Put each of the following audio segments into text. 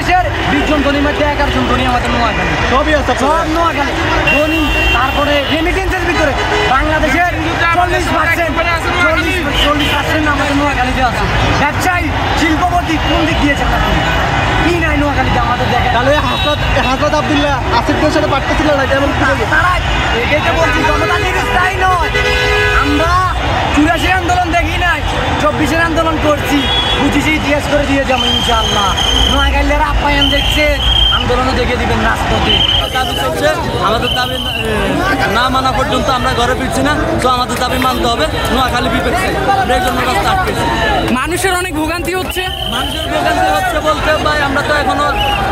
বাংলাদেশের 20 জন ধনীর মধ্যে 11 জন ধনী আমাদের নোয়াখালী, সবই আছে সব নোয়াখালী ধনী। তারপরে রেমিটেন্সের ভিতরে বাংলাদেশের 40% আমাদের নোয়াখালীতে আছে। ব্যবসায়ী শিল্পপতি কোন দিক দিয়েছে কি নাই নোয়াখালীতে আমাদের দেখে। তাহলে হাসনাত আব্দুল্লাহ আসিফদের সাথে পারতেছিল না কেমন? তারা এটাই বলছি, জনতান্ত্রিক স্থায়ী নয়। আমরা 84 আন্দোলন দেখি নাই, 24 আন্দোলন করছি, 25 ইতিহাস করে দিয়ে যাবো ইনশাআল্লাহ। নোয়াখালীর আপ্যায়ন দেখছে, আন্দোলনও দেখে দিবেন রাজপথে। দাবি চলছে, আমাদের দাবি না মানা পর্যন্ত আমরা ঘরে ফিরছি না। তো আমাদের দাবি মানতে হবে। নোয়াখালী বিপক্ষে এই জন্য রাস্তা আটকেছি। মানুষের অনেক ভোগান্তি হচ্ছে। মানুষের ভোগান্তি হচ্ছে বলতে ভাই, আমরা তো এখনো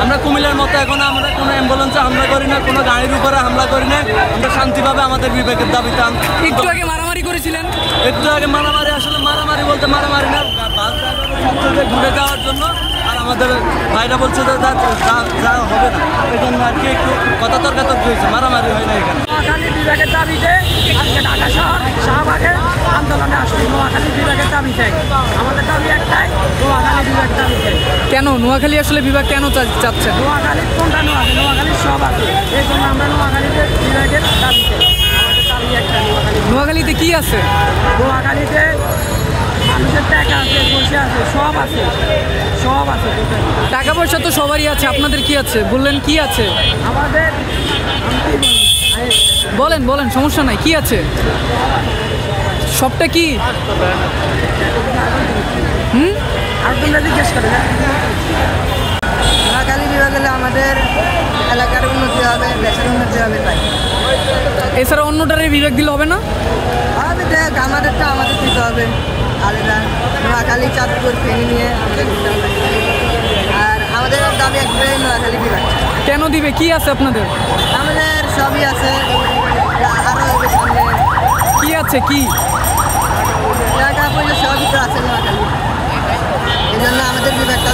আমরা কুমিল্লার মতো এখনো আমরা কোনো অ্যাম্বুলেন্সে হামলা করি না, কোনো গাড়ির উপরে হামলা করি না। আমরা শান্তিভাবে আমাদের বিবেকের দাবিতে একটু আগে মারামারি করেছিলেন। একটু আগে মারামারি, আসলে মারামারি বলতে মারামারি না, বাস ড্রাইভারের ঘুরে যাওয়ার জন্য। আর আমাদের ভাইরা বলছে যে যা হবে না, এই জন্য আর কি একটু কথা তর্কাতর্কি হয়েছে, মারামারি হয় না এখানে। নোয়াখালী বিভাগের দাবিতে আজকে ঢাকা শহর শাহবাগে আন্দোলনে আসলে নোয়াখালী বিভাগের দাবি চাই। আমাদের দাবি একটাই, নোয়াখালী বিভাগ দাবি চাই। কেন নোয়াখালী আসলে বিভাগ কেন চাচ্ছেন? নোয়াখালীর কোনটা নোয়াখালীর সব আছে, এই জন্য আমরা নোয়াখালীতে বিভাগের দাবি চাই। আমাদের দাবি একটা, নোয়াখালীতে কি আছে? নোয়াখালীতে মানুষের টাকা আছে, পয়সা আছে, সব আছে, সব আছে। টাকা পয়সা তো সবারই আছে, আপনাদের কি আছে বললেন? কি আছে আমাদের বলেন বলেন, সমস্যা নাই, কি আছে? সবটা কি? আব্দুল্লাহ জিজ্ঞেস করে। নোয়াখালী বিভাগ হলে আমাদের এলাকার উন্নতি হবে, দেশের উন্নতি হবে। তাই এছাড়া অন্যটারে বিভাগ দিলে হবে না? হবে, দেখ আমাদেরটা আমাদের দিতে হবে আলাদা। নোয়াখালী চাঁদপুর ফেনী নিয়ে আমাদের দিতে হবে। আর আমাদের দাবি একটাই, নোয়াখালী বিভাগ। কেন দিবে? কি আছে আপনাদের? আমাদের সবই আছে, আরও সামনে কি আছে? কি টাকা পয়সা সবই তো আছে নোয়াখালী, এই জন্য আমাদের বিভাগটা